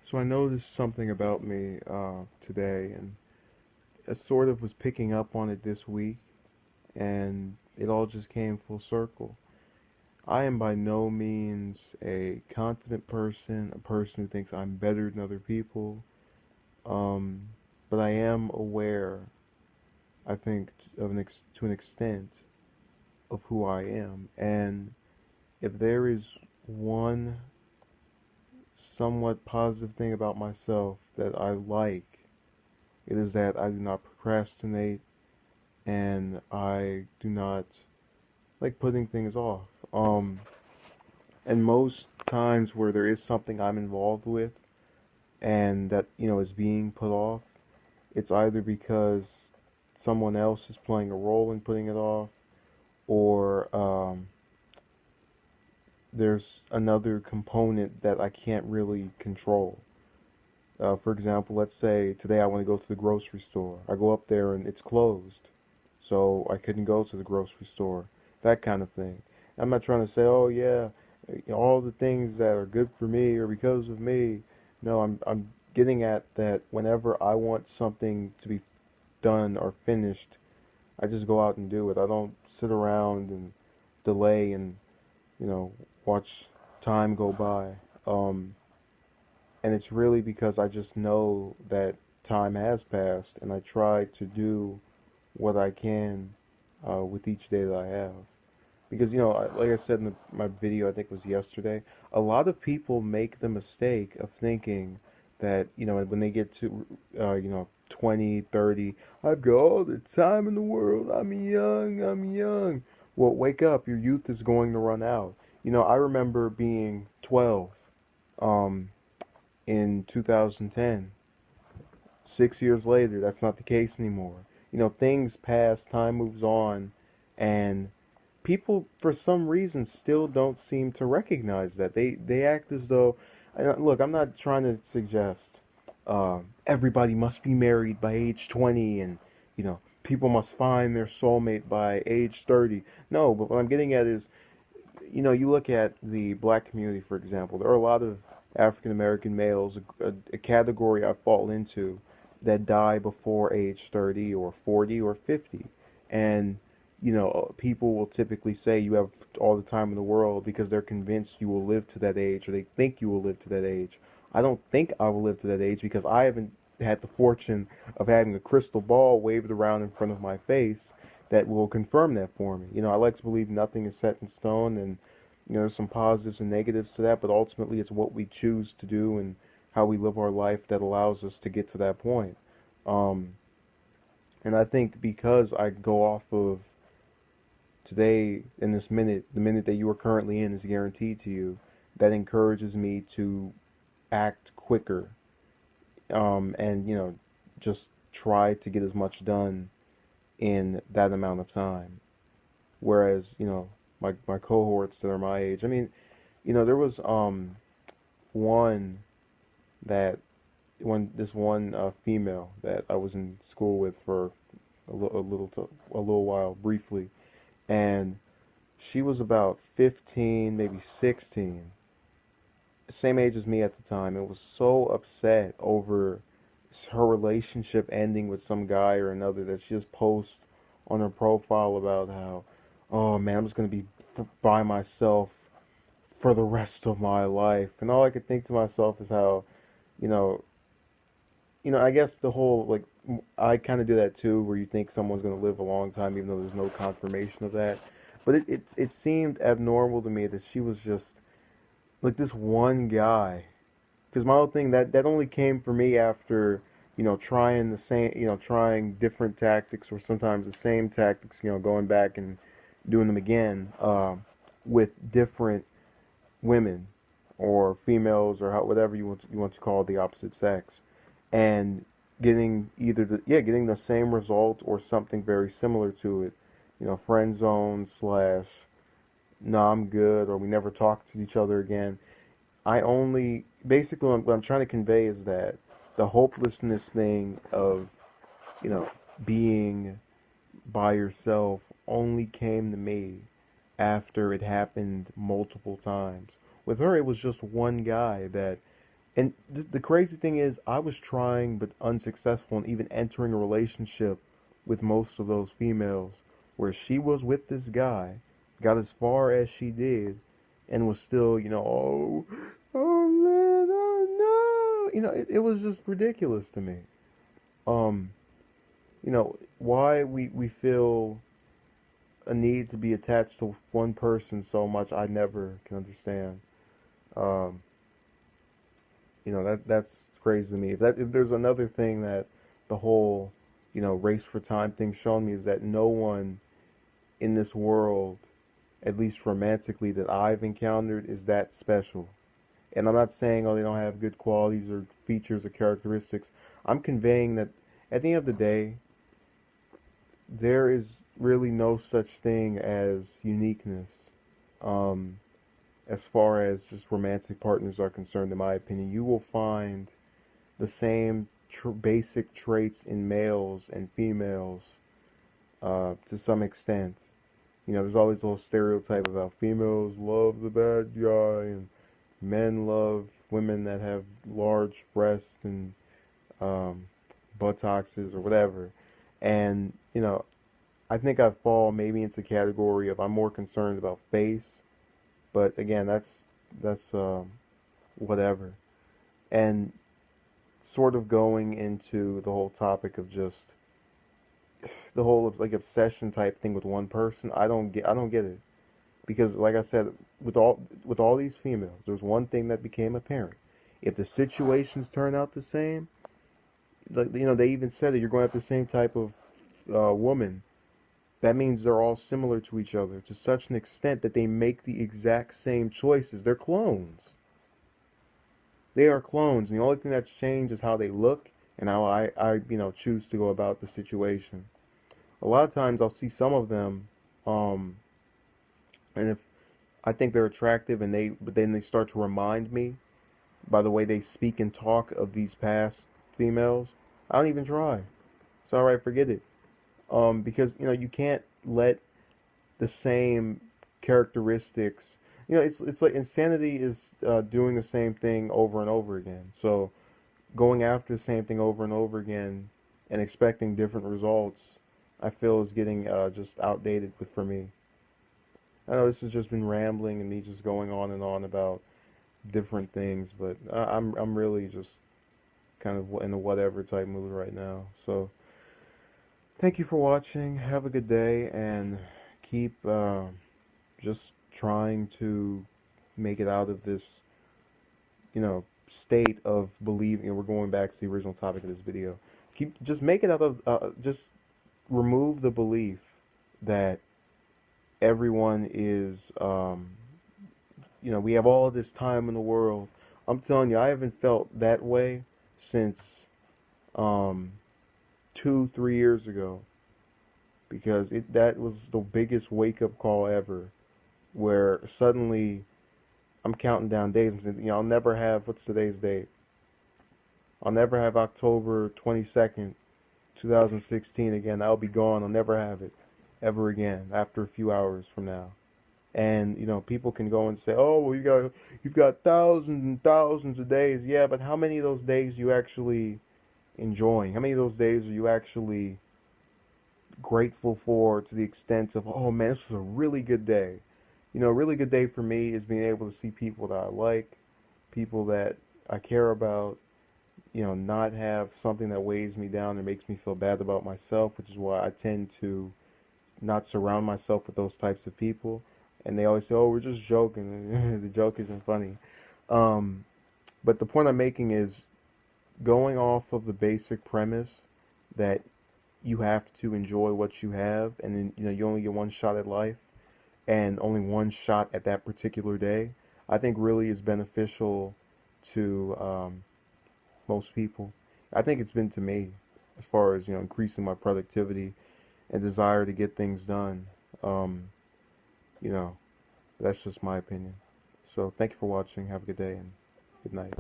So I noticed something about me today, and I sort of was picking up on it this week, and it all just came full circle. I am by no means a confident person, a person who thinks I'm better than other people, um, but I am aware, I think, to an extent, of who I am. And if there is one somewhat positive thing about myself that I like, it is that I do not procrastinate and I do not like putting things off. And most times where there is something I'm involved with and that, is being put off, it's either because someone else is playing a role in putting it off or there's another component that I can't really control. For example, let's say today I want to go to the grocery store. I go up there and it's closed, so I couldn't go to the grocery store. That kind of thing. I'm not trying to say, oh yeah, all the things that are good for me are because of me. No, I'm getting at that whenever I want something to be done or finished, I just go out and do it. I don't sit around and delay and, you know, watch time go by. Um, and it's really because I just know that time has passed, and I try to do what I can with each day that I have. Because like I said in my video, I think it was yesterday, a lot of people make the mistake of thinking that when they get to 20, 30, I've got all the time in the world. I'm young. I'm young. Well, wake up. Your youth is going to run out. I remember being 12. Um, in 2010. 6 years later, that's not the case anymore. Things pass, time moves on, and people, for some reason, still don't seem to recognize that. They act as though, look, I'm not trying to suggest everybody must be married by age 20 and, people must find their soulmate by age 30. No, but what I'm getting at is you look at the black community, for example, there are a lot of African American males, a category I fall into, that die before age 30 or 40 or 50. And, people will typically say you have all the time in the world because they're convinced you will live to that age or they think you will live to that age. I don't think I will live to that age because I haven't had the fortune of having a crystal ball waved around in front of my face that will confirm that for me. I like to believe nothing is set in stone, and there's some positives and negatives to that, but ultimately it's what we choose to do and how we live our life that allows us to get to that point. Um, and I think because I go off of today in this minute, the minute that you are currently in is guaranteed to you, that encourages me to act quicker, and just try to get as much done in that amount of time. Whereas my cohorts that are my age, I mean, there was one that when this one female that I was in school with for a little while briefly, and she was about 15, maybe 16, same age as me at the time, and was so upset over her relationship ending with some guy or another that she just posts on her profile about how, oh man, I'm just gonna be by myself for the rest of my life. And all I could think to myself is how, you know, I guess the whole like I kind of do that too, where you think someone's going to live a long time, even though there's no confirmation of that. But it seemed abnormal to me that she was just like this one guy. Because my whole thing that only came for me after trying the same, trying different tactics or sometimes the same tactics, going back and doing them again with different women or females or whatever you want to call the opposite sex, and getting either getting the same result or something very similar to it. Friend zone slash no, I'm good, or we never talk to each other again. I only basically what I'm trying to convey is that the hopelessness thing of being by yourself only came to me after it happened multiple times. With her, it was just one guy that And the crazy thing is, I was trying but unsuccessful in even entering a relationship with most of those females, where she was with this guy, got as far as she did, and was still, oh man, oh no, it was just ridiculous to me. Um, why we feel a need to be attached to one person so much, I never can understand. Um, that's crazy to me. If there's another thing that the whole, race for time thing shown me, is that no one in this world, at least romantically, that I've encountered is that special. And I'm not saying, oh, they don't have good qualities or features or characteristics. I'm conveying that at the end of the day, there is really no such thing as uniqueness, um, as far as just romantic partners are concerned, in my opinion. You will find the same basic traits in males and females, to some extent. There's always a little stereotype about females love the bad guy and men love women that have large breasts and um, buttocks or whatever. And, I think I fall maybe into category of I'm more concerned about face, but again, that's whatever. And sort of going into the whole topic of just the whole like obsession type thing with one person, I don't get it. Because like I said, with all these females, there's one thing that became apparent. If the situations turn out the same, like, they even said that you're going after the same type of woman. That means they're all similar to each other to such an extent that they make the exact same choices. They're clones. They are clones, and the only thing that's changed is how they look and how I choose to go about the situation. A lot of times I'll see some of them, um, and if I think they're attractive, but then they start to remind me by the way they speak and talk of these past females, I don't even try. It's all right, forget it. Because you can't let the same characteristics. It's like insanity is doing the same thing over and over again. So going after the same thing over and over again and expecting different results, I feel is getting just outdated for me. I know this has just been rambling and me just going on and on about different things, but I'm really just kind of in a whatever type mood right now. So thank you for watching. Have a good day and keep just trying to make it out of this, state of believing. And we're going back to the original topic of this video. Just make it out of just remove the belief that everyone is, we have all this time in the world. I'm telling you, I haven't felt that way since um, 2, 3 years ago, because that was the biggest wake up call ever, where suddenly I'm counting down days. I'm saying, I'll never have, what's today's date? I'll never have October 22nd, 2016 again. I'll be gone. I'll never have it ever again after a few hours from now. And people can go and say, "Oh, well, you've got thousands and thousands of days." Yeah, but how many of those days are you actually enjoying? How many of those days are you actually grateful for, to the extent of, "Oh man, this was a really good day." A really good day for me is being able to see people that I like, people that I care about, not have something that weighs me down and makes me feel bad about myself, which is why I tend to not surround myself with those types of people. And they always say, "Oh, we're just joking." The joke isn't funny. Um, but the point I'm making is going off of the basic premise that you have to enjoy what you have, and then you only get one shot at life, and only one shot at that particular day. I think really is beneficial to most people. I think it's been to me, as far as increasing my productivity and desire to get things done. Um, you know, that's just my opinion. So thank you for watching. Have a good day and good night.